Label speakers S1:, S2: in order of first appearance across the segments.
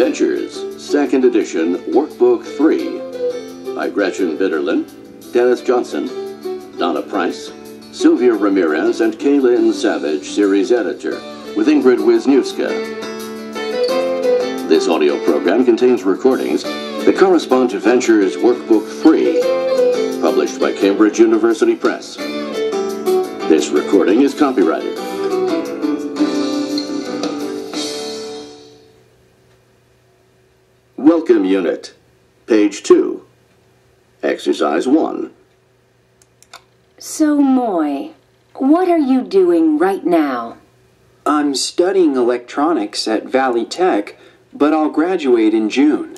S1: Adventures, 2nd edition, Workbook 3, by Gretchen Bitterlin, Dennis Johnson, Donna Price, Sylvia Ramirez, and Kaylin Savage, series editor, with Ingrid Wisniewska. This audio program contains recordings that correspond to Ventures Workbook 3, published by Cambridge University Press. This recording is copyrighted. Welcome Unit, page 2, Exercise 1.
S2: So, Moy, what are you doing right now?
S3: I'm studying electronics at Valley Tech, but I'll graduate in June.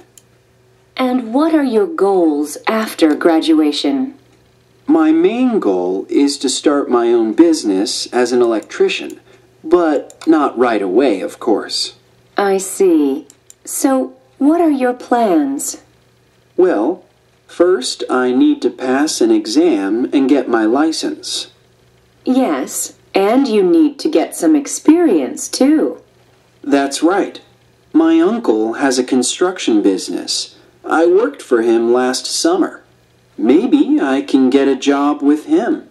S2: And what are your goals after graduation?
S3: My main goal is to start my own business as an electrician, but not right away, of course.
S2: I see. So, what are your plans?
S3: Well, first I need to pass an exam and get my license.
S2: Yes, and you need to get some experience, too.
S3: That's right. My uncle has a construction business. I worked for him last summer. Maybe I can get a job with him.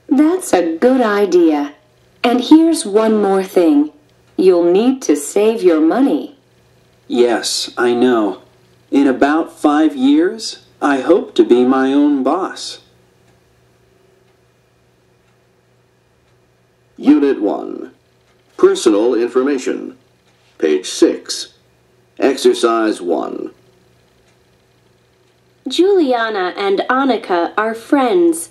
S2: That's a good idea. And here's one more thing. You'll need to save your money.
S3: Yes, I know. In about 5 years, I hope to be my own boss.
S1: Unit 1, Personal Information, page 6, Exercise 1.
S4: Juliana and Annika are friends.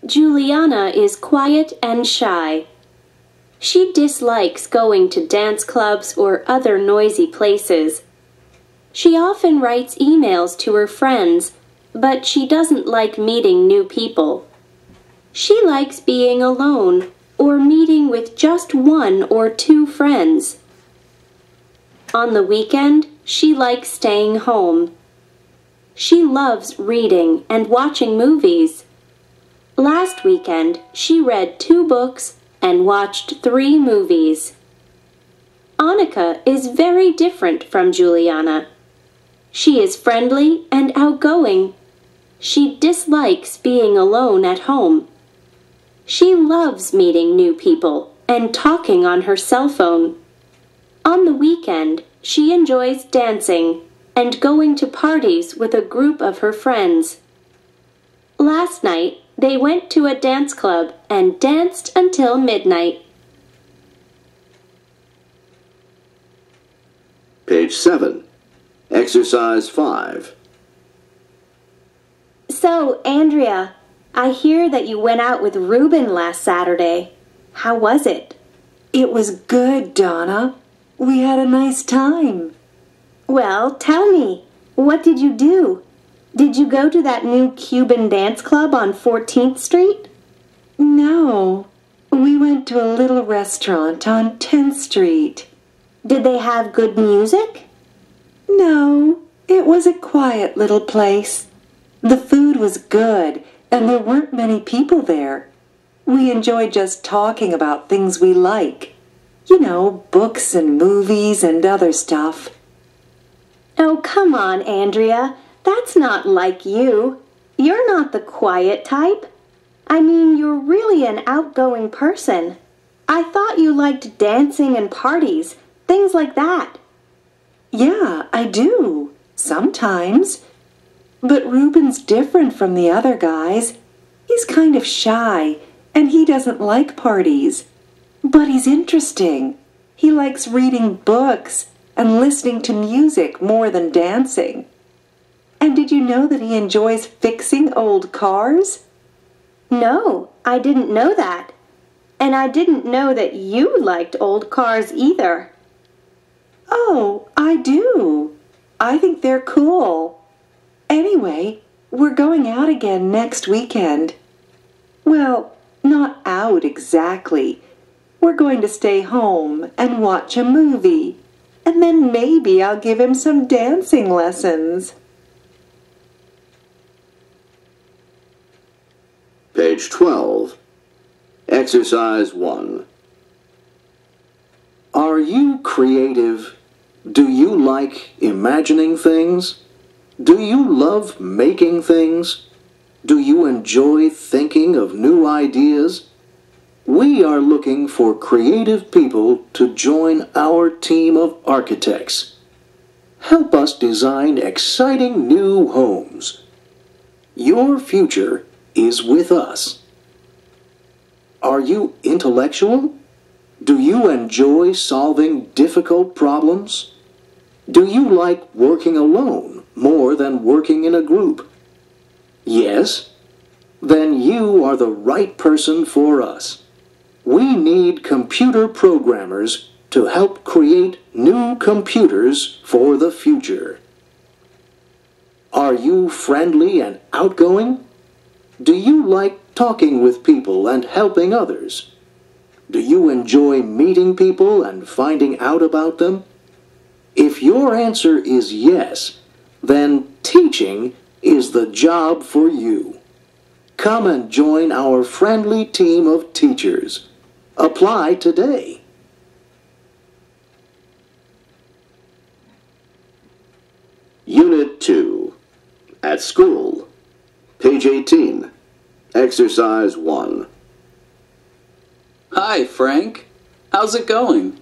S4: Juliana is quiet and shy. She dislikes going to dance clubs or other noisy places. She often writes emails to her friends, but she doesn't like meeting new people. She likes being alone or meeting with just 1 or 2 friends. On the weekend, she likes staying home. She loves reading and watching movies. Last weekend, she read 2 books and watched 3 movies. Annika is very different from Juliana. She is friendly and outgoing. She dislikes being alone at home. She loves meeting new people and talking on her cell phone. On the weekend, she enjoys dancing and going to parties with a group of her friends. Last night, they went to a dance club and danced until midnight.
S1: Page 7, Exercise 5.
S4: So, Andrea, I hear that you went out with Ruben last Saturday. How was it?
S5: It was good, Donna. We had a nice time.
S4: Well, tell me, what did you do? Did you go to that new Cuban dance club on 14th Street?
S5: No, we went to a little restaurant on 10th Street.
S4: Did they have good music?
S5: No, it was a quiet little place. The food was good, and there weren't many people there. We enjoyed just talking about things we like. You know, books and movies and other stuff.
S4: Oh, come on, Andrea. That's not like you. You're not the quiet type. I mean, you're really an outgoing person. I thought you liked dancing and parties, things like that.
S5: Yeah, I do. Sometimes. But Ruben's different from the other guys. He's kind of shy, and he doesn't like parties. But he's interesting. He likes reading books and listening to music more than dancing. And did you know that he enjoys fixing old cars?
S4: No, I didn't know that. And I didn't know that you liked old cars either.
S5: Oh, I do. I think they're cool. Anyway, we're going out again next weekend. Well, not out exactly. We're going to stay home and watch a movie. And then maybe I'll give him some dancing lessons.
S1: Page 12, Exercise 1.
S3: Are you creative? Do you like imagining things? Do you love making things? Do you enjoy thinking of new ideas? We are looking for creative people to join our team of architects. Help us design exciting new homes. Your future is with us. Are you intellectual? Do you enjoy solving difficult problems? Do you like working alone more than working in a group? Yes? Then you are the right person for us. We need computer programmers to help create new computers for the future. Are you friendly and outgoing? Do you like talking with people and helping others? Do you enjoy meeting people and finding out about them? If your answer is yes, then teaching is the job for you. Come and join our friendly team of teachers. Apply today.
S1: Unit 2. At School. Page 18. Exercise 1.
S6: Hi, Frank. How's it going?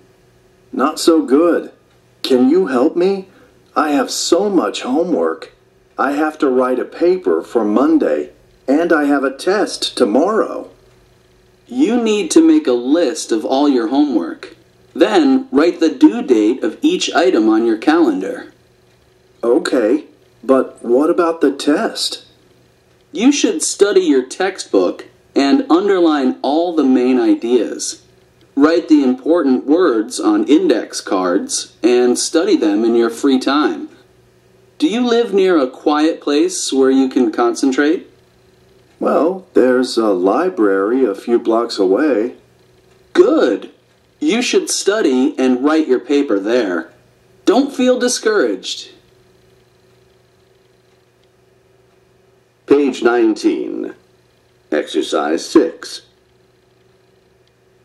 S3: Not so good. Can you help me? I have so much homework. I have to write a paper for Monday, and I have a test tomorrow.
S6: You need to make a list of all your homework. Then write the due date of each item on your calendar.
S3: Okay, but what about the test?
S6: You should study your textbook and underline all the main ideas. Write the important words on index cards and study them in your free time. Do you live near a quiet place where you can concentrate?
S3: Well, there's a library a few blocks away.
S6: Good. You should study and write your paper there. Don't feel discouraged.
S1: Page 19. Exercise 6.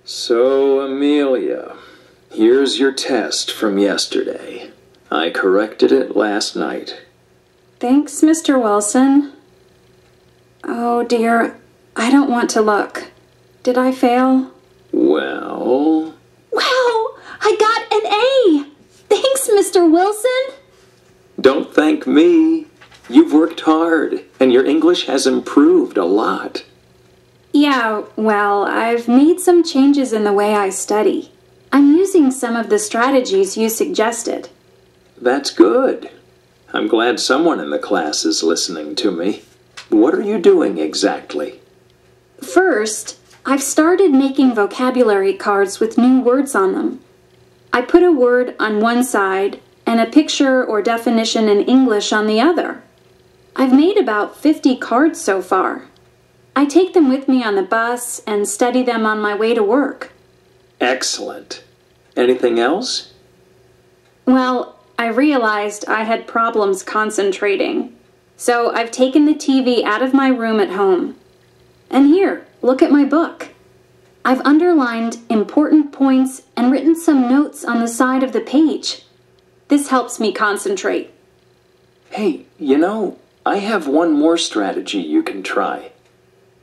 S3: So, Amelia, here's your test from yesterday. I corrected it last night.
S7: Thanks, Mr. Wilson. Oh dear, I don't want to look. Did I fail?
S3: Well...
S4: Wow! I got an A! Thanks, Mr. Wilson!
S3: Don't thank me. You've worked hard, and your English has improved a lot.
S7: Yeah, well, I've made some changes in the way I study. I'm using some of the strategies you suggested.
S3: That's good. I'm glad someone in the class is listening to me. What are you doing exactly?
S7: First, I've started making vocabulary cards with new words on them. I put a word on one side and a picture or definition in English on the other. I've made about 50 cards so far. I take them with me on the bus and study them on my way to work.
S3: Excellent. Anything else?
S7: Well, I realized I had problems concentrating. So I've taken the TV out of my room at home. And here, look at my book. I've underlined important points and written some notes on the side of the page. This helps me concentrate.
S3: Hey, you know, I have one more strategy you can try.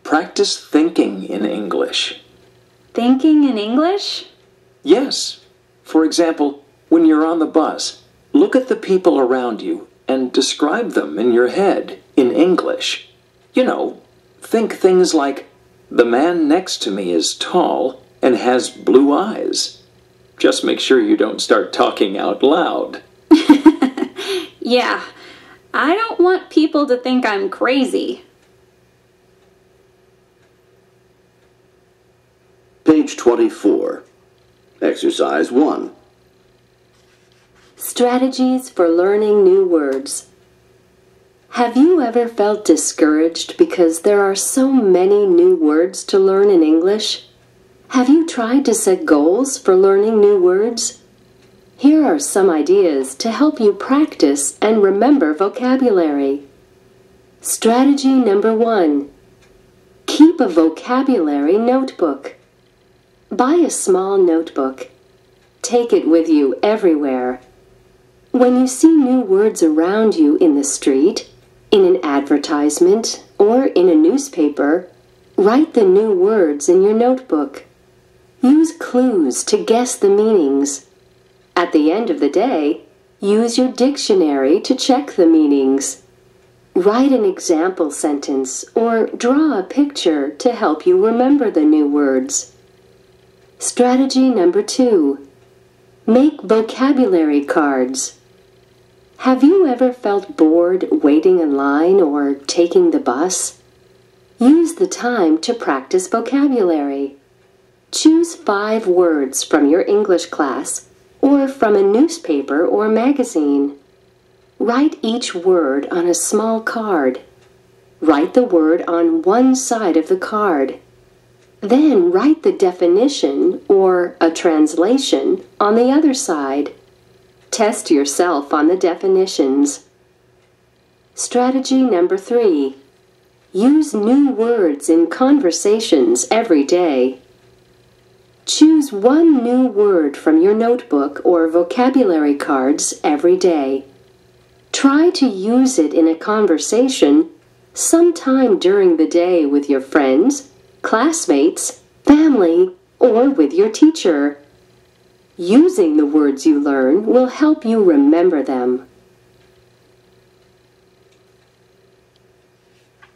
S3: Practice thinking in English.
S7: Thinking in English?
S3: Yes. For example, when you're on the bus, look at the people around you and describe them in your head in English. You know, think things like, the man next to me is tall and has blue eyes. Just make sure you don't start talking out loud.
S7: Yeah, I don't want people to think I'm crazy.
S1: Page 24. Exercise 1.
S2: Strategies for learning new words. Have you ever felt discouraged because there are so many new words to learn in English? Have you tried to set goals for learning new words? Here are some ideas to help you practice and remember vocabulary. Strategy number 1. Keep a vocabulary notebook. Buy a small notebook. Take it with you everywhere. When you see new words around you in the street, in an advertisement, or in a newspaper, write the new words in your notebook. Use clues to guess the meanings. At the end of the day, use your dictionary to check the meanings. Write an example sentence or draw a picture to help you remember the new words. Strategy number 2. Make vocabulary cards. Have you ever felt bored waiting in line or taking the bus? Use the time to practice vocabulary. Choose 5 words from your English class or from a newspaper or magazine. Write each word on a small card. Write the word on one side of the card. Then write the definition or a translation on the other side. Test yourself on the definitions. Strategy number 3. Use new words in conversations every day. Choose one new word from your notebook or vocabulary cards every day. Try to use it in a conversation sometime during the day with your friends, classmates, family, or with your teacher. Using the words you learn will help you remember them.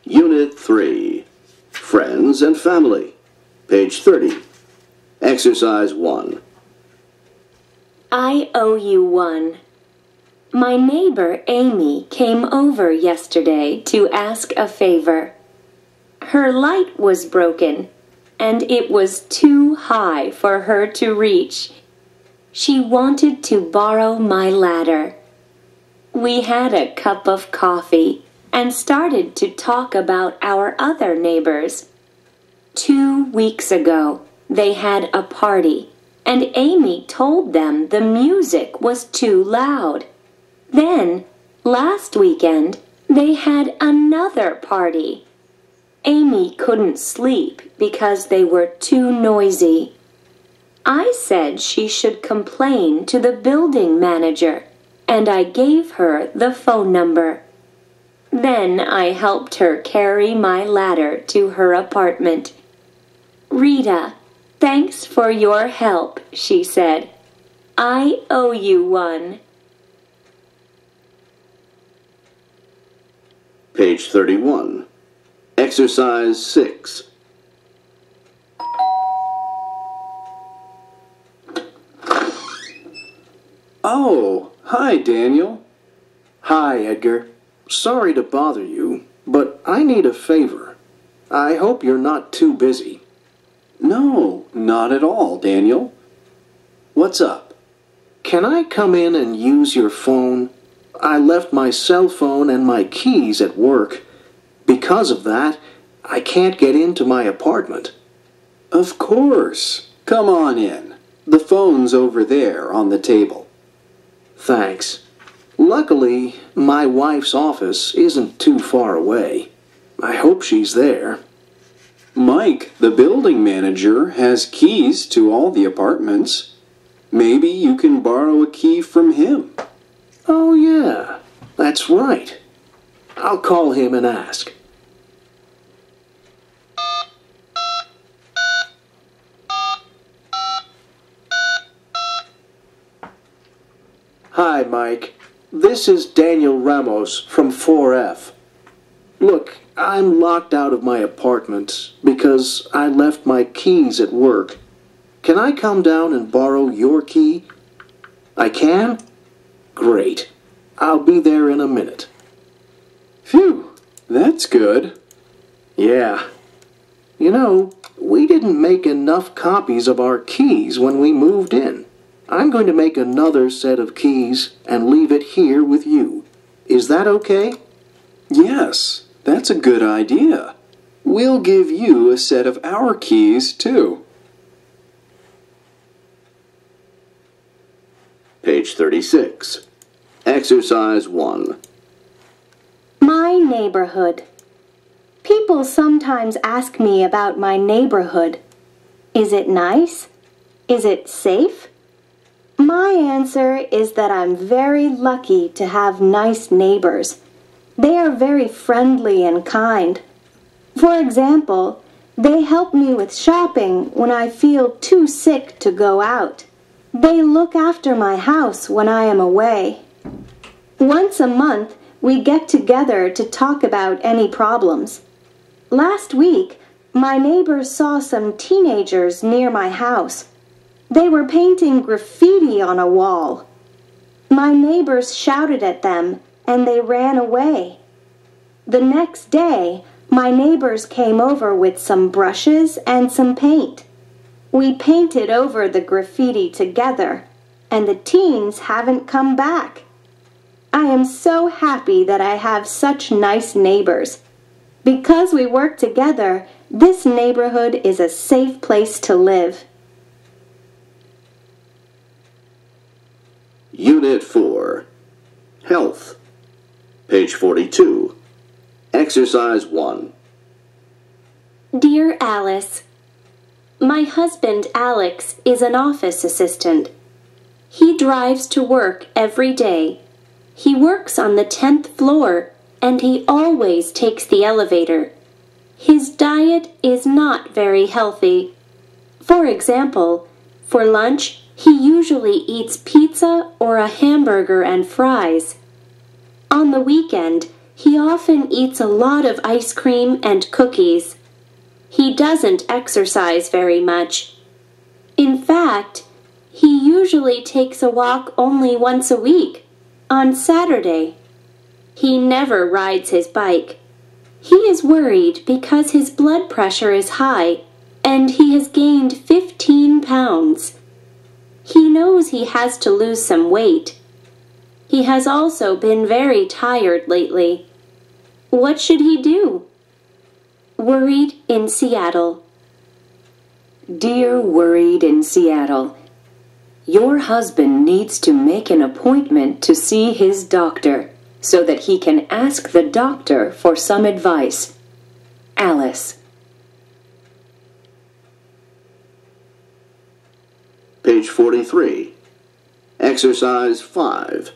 S1: Unit 3. Friends and Family. Page 30. Exercise 1.
S4: I owe you one. My neighbor Amy came over yesterday to ask a favor. Her light was broken, and it was too high for her to reach. She wanted to borrow my ladder. We had a cup of coffee and started to talk about our other neighbors. 2 weeks ago, they had a party, and Amy told them the music was too loud. Then, last weekend, they had another party. Amy couldn't sleep because they were too noisy. I said she should complain to the building manager, and I gave her the phone number. Then I helped her carry my ladder to her apartment. Rita, thanks for your help, she said. I owe you one.
S1: Page 31. Exercise 6.
S6: Oh, hi, Daniel.
S3: Hi, Edgar. Sorry to bother you, but I need a favor. I hope you're not too busy.
S6: No, not at all, Daniel. What's up?
S3: Can I come in and use your phone? I left my cell phone and my keys at work. Because of that, I can't get into my apartment.
S6: Of course. Come on in. The phone's over there on the table.
S3: Thanks. Luckily, my wife's office isn't too far away. I hope she's there.
S6: Mike, the building manager, has keys to all the apartments. Maybe you can borrow a key from him.
S3: Oh, yeah. That's right. I'll call him and ask. Hi, Mike. This is Daniel Ramos from 4F. Look, I'm locked out of my apartment because I left my keys at work. Can I come down and borrow your key? I can? Great. I'll be there in a minute.
S6: Phew, that's good.
S3: Yeah. You know, we didn't make enough copies of our keys when we moved in. I'm going to make another set of keys and leave it here with you. Is that okay?
S6: Yes, that's a good idea. We'll give you a set of our keys, too.
S1: Page 36. Exercise 1.
S4: My neighborhood. People sometimes ask me about my neighborhood. Is it nice? Is it safe? My answer is that I'm very lucky to have nice neighbors. They are very friendly and kind. For example, they help me with shopping when I feel too sick to go out. They look after my house when I am away. Once a month, we get together to talk about any problems. Last week, my neighbors saw some teenagers near my house. They were painting graffiti on a wall. My neighbors shouted at them, and they ran away. The next day, my neighbors came over with some brushes and some paint. We painted over the graffiti together, and the teens haven't come back. I am so happy that I have such nice neighbors. Because we work together, this neighborhood is a safe place to live.
S1: Unit 4. Health. Page 42. Exercise 1.
S4: Dear Alice, my husband Alex is an office assistant. He drives to work every day. He works on the 10th floor, and he always takes the elevator. His diet is not very healthy. For example, for lunch, he usually eats pizza or a hamburger and fries. On the weekend, he often eats a lot of ice cream and cookies. He doesn't exercise very much. In fact, he usually takes a walk only once a week, on Saturday. He never rides his bike. He is worried because his blood pressure is high and he has gained 15 pounds. He knows he has to lose some weight. He has also been very tired lately. What should he do? Worried in Seattle.
S2: Dear Worried in Seattle, your husband needs to make an appointment to see his doctor so that he can ask the doctor for some advice. Alice.
S1: Page 43. Exercise 5.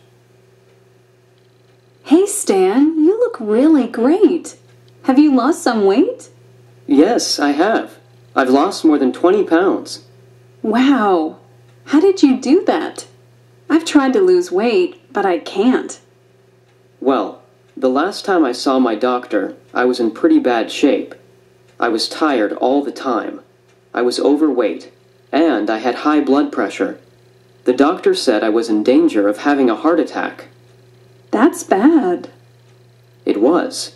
S7: Hey Stan, you look really great. Have you lost some weight?
S8: Yes, I have. I've lost more than 20 pounds.
S7: Wow. How did you do that? I've tried to lose weight, but I can't.
S8: Well, the last time I saw my doctor, I was in pretty bad shape. I was tired all the time. I was overweight, and I had high blood pressure. The doctor said I was in danger of having a heart attack.
S7: That's bad.
S8: It was.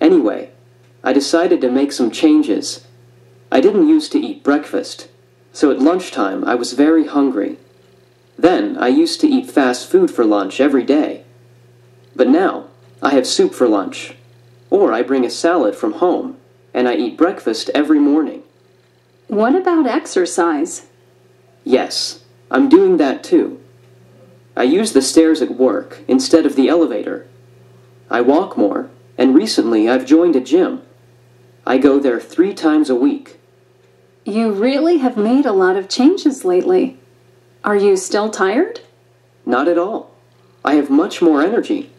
S8: Anyway, I decided to make some changes. I didn't used to eat breakfast, so at lunchtime I was very hungry. Then I used to eat fast food for lunch every day. But now I have soup for lunch, or I bring a salad from home, and I eat breakfast every morning.
S7: What about exercise?
S8: Yes, I'm doing that too. I use the stairs at work instead of the elevator. I walk more, and recently I've joined a gym. I go there 3 times a week.
S7: You really have made a lot of changes lately. Are you still tired?
S8: Not at all. I have much more energy.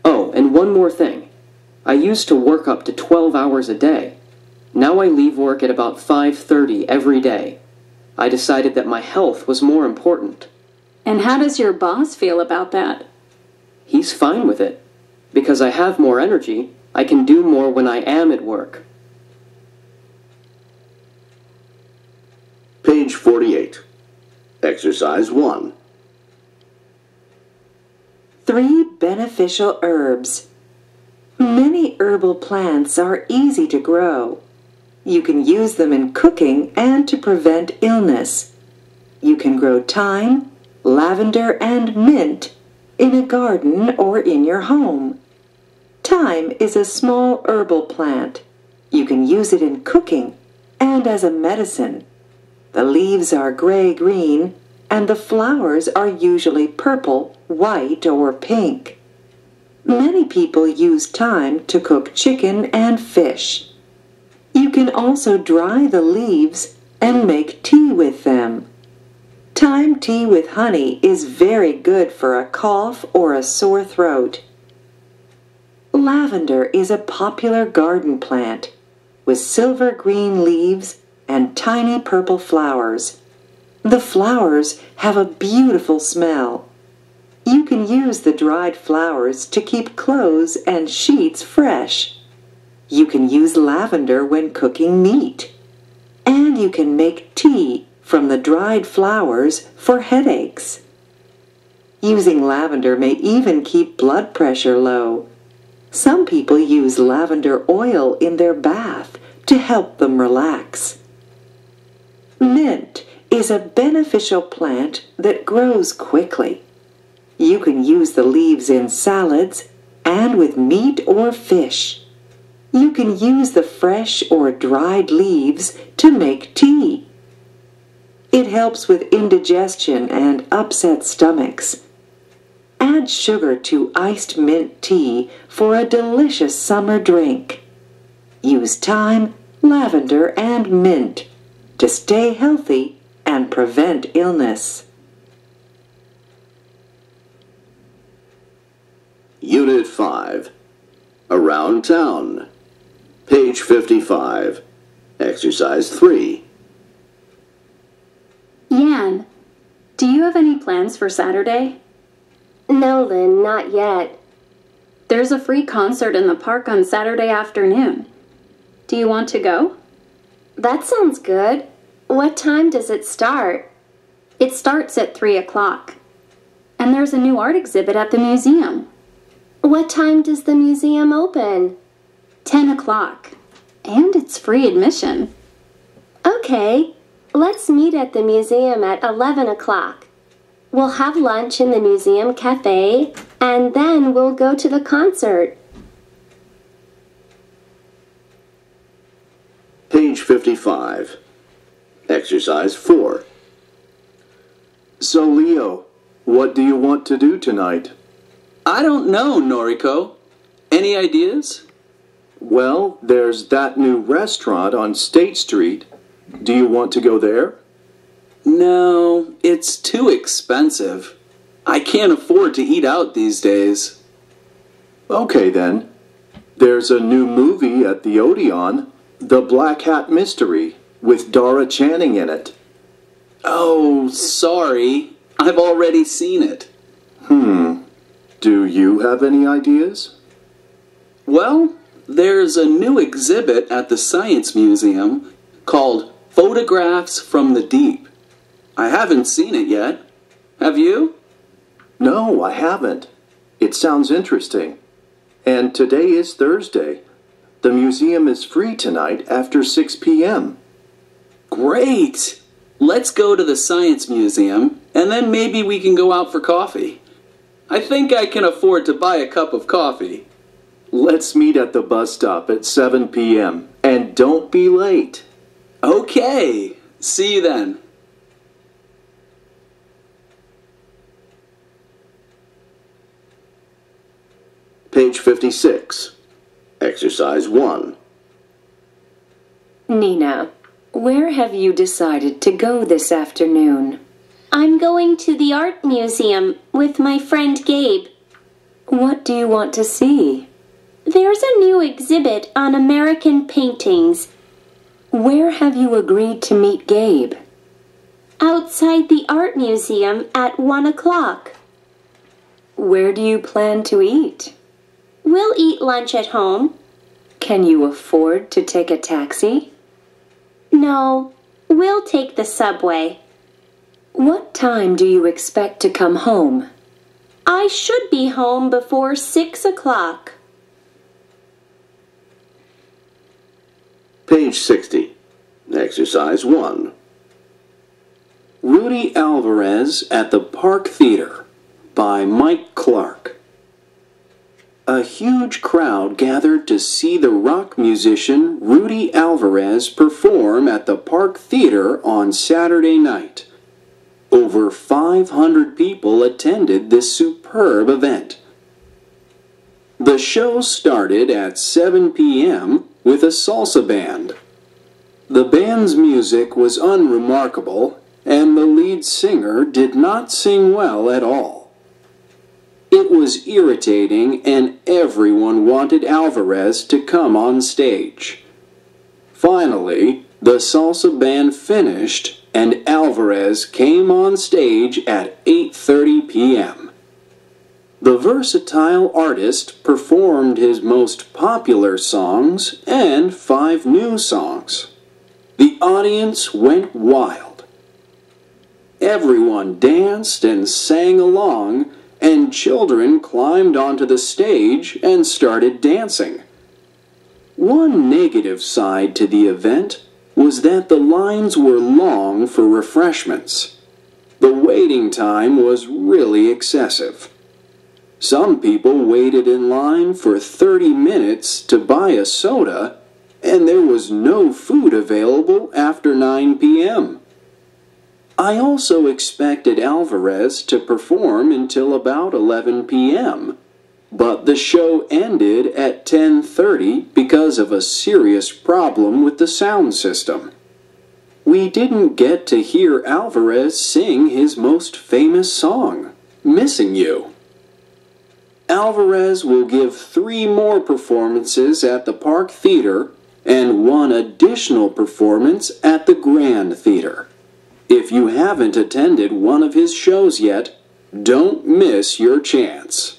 S8: Oh, and one more thing. I used to work up to 12 hours a day. Now I leave work at about 5:30 every day. I decided that my health was more important.
S7: And how does your boss feel about that?
S8: He's fine with it. Because I have more energy, I can do more when I am at work.
S1: Page 48. Exercise 1.
S5: 3 beneficial herbs. Many herbal plants are easy to grow. You can use them in cooking and to prevent illness. You can grow thyme, lavender, and mint in a garden or in your home. Thyme is a small herbal plant. You can use it in cooking and as a medicine. The leaves are gray-green and the flowers are usually purple, white, or pink. Many people use thyme to cook chicken and fish. You can also dry the leaves and make tea with them. Thyme tea with honey is very good for a cough or a sore throat. Lavender is a popular garden plant with silver green leaves and tiny purple flowers. The flowers have a beautiful smell. You can use the dried flowers to keep clothes and sheets fresh. You can use lavender when cooking meat. And you can make tea from the dried flowers for headaches. Using lavender may even keep blood pressure low. Some people use lavender oil in their bath to help them relax. Mint is a beneficial plant that grows quickly. You can use the leaves in salads and with meat or fish. You can use the fresh or dried leaves to make tea. It helps with indigestion and upset stomachs. Add sugar to iced mint tea for a delicious summer drink. Use thyme, lavender, and mint to stay healthy and prevent illness.
S1: Unit 5. Around Town. Page 55. Exercise 3.
S7: Yan, do you have any plans for Saturday?
S2: No, Lynn, not yet.
S7: There's a free concert in the park on Saturday afternoon. Do you want to go?
S2: That sounds good. What time does it start?
S7: It starts at 3 o'clock. And there's a new art exhibit at the museum.
S2: What time does the museum open?
S7: 10 o'clock. And it's free admission.
S2: Okay, let's meet at the museum at 11 o'clock. We'll have lunch in the museum cafe, and then we'll go to the concert.
S1: Page 55. Exercise 4.
S3: So, Leo, what do you want to do tonight?
S6: I don't know, Noriko. Any ideas?
S3: Well, there's that new restaurant on State Street. Do you want to go there?
S6: No, it's too expensive. I can't afford to eat out these days.
S3: Okay, then. There's a new movie at the Odeon, The Black Hat Mystery, with Dara Channing in it.
S6: Oh, sorry. I've already seen it.
S3: Do you have any ideas?
S6: Well, there's a new exhibit at the Science Museum called Photographs from the Deep. I haven't seen it yet. Have you?
S3: No, I haven't. It sounds interesting. And today is Thursday. The museum is free tonight after 6 p.m.
S6: Great! Let's go to the Science Museum, and then maybe we can go out for coffee. I think I can afford to buy a cup of coffee.
S3: Let's meet at the bus stop at 7 p.m. And don't be late.
S6: Okay. See you then.
S1: Page 56. Exercise 1.
S2: Nina, where have you decided to go this afternoon?
S4: I'm going to the art museum with my friend Gabe.
S2: What do you want to see?
S4: There's a new exhibit on American paintings.
S2: Where have you agreed to meet Gabe?
S4: Outside the art museum at 1 o'clock.
S2: Where do you plan to eat?
S4: We'll eat lunch at home.
S2: Can you afford to take a taxi?
S4: No, we'll take the subway.
S2: What time do you expect to come home?
S4: I should be home before 6 o'clock.
S1: Page 60. Exercise 1.
S8: Rudy Alvarez at the Park Theater by Mike Clark. A huge crowd gathered to see the rock musician Rudy Alvarez perform at the Park Theater on Saturday night. Over 500 people attended this superb event. The show started at 7 p.m. with a salsa band. The band's music was unremarkable,
S6: and the lead singer did not sing well at all. It was irritating, and everyone wanted Alvarez to come on stage. Finally, the salsa band finished, and Alvarez came on stage at 8:30 p.m. The versatile artist performed his most popular songs and 5 new songs. The audience went wild. Everyone danced and sang along, and children climbed onto the stage and started dancing. One negative side to the event was that the lines were long for refreshments. The waiting time was really excessive. Some people waited in line for 30 minutes to buy a soda, and there was no food available after 9 p.m. I also expected Alvarez to perform until about 11 p.m., but the show ended at 10:30 because of a serious problem with the sound system. We didn't get to hear Alvarez sing his most famous song, Missing You. Alvarez will give 3 more performances at the Park Theater and 1 additional performance at the Grand Theater. If you haven't attended one of his shows yet, don't miss your chance.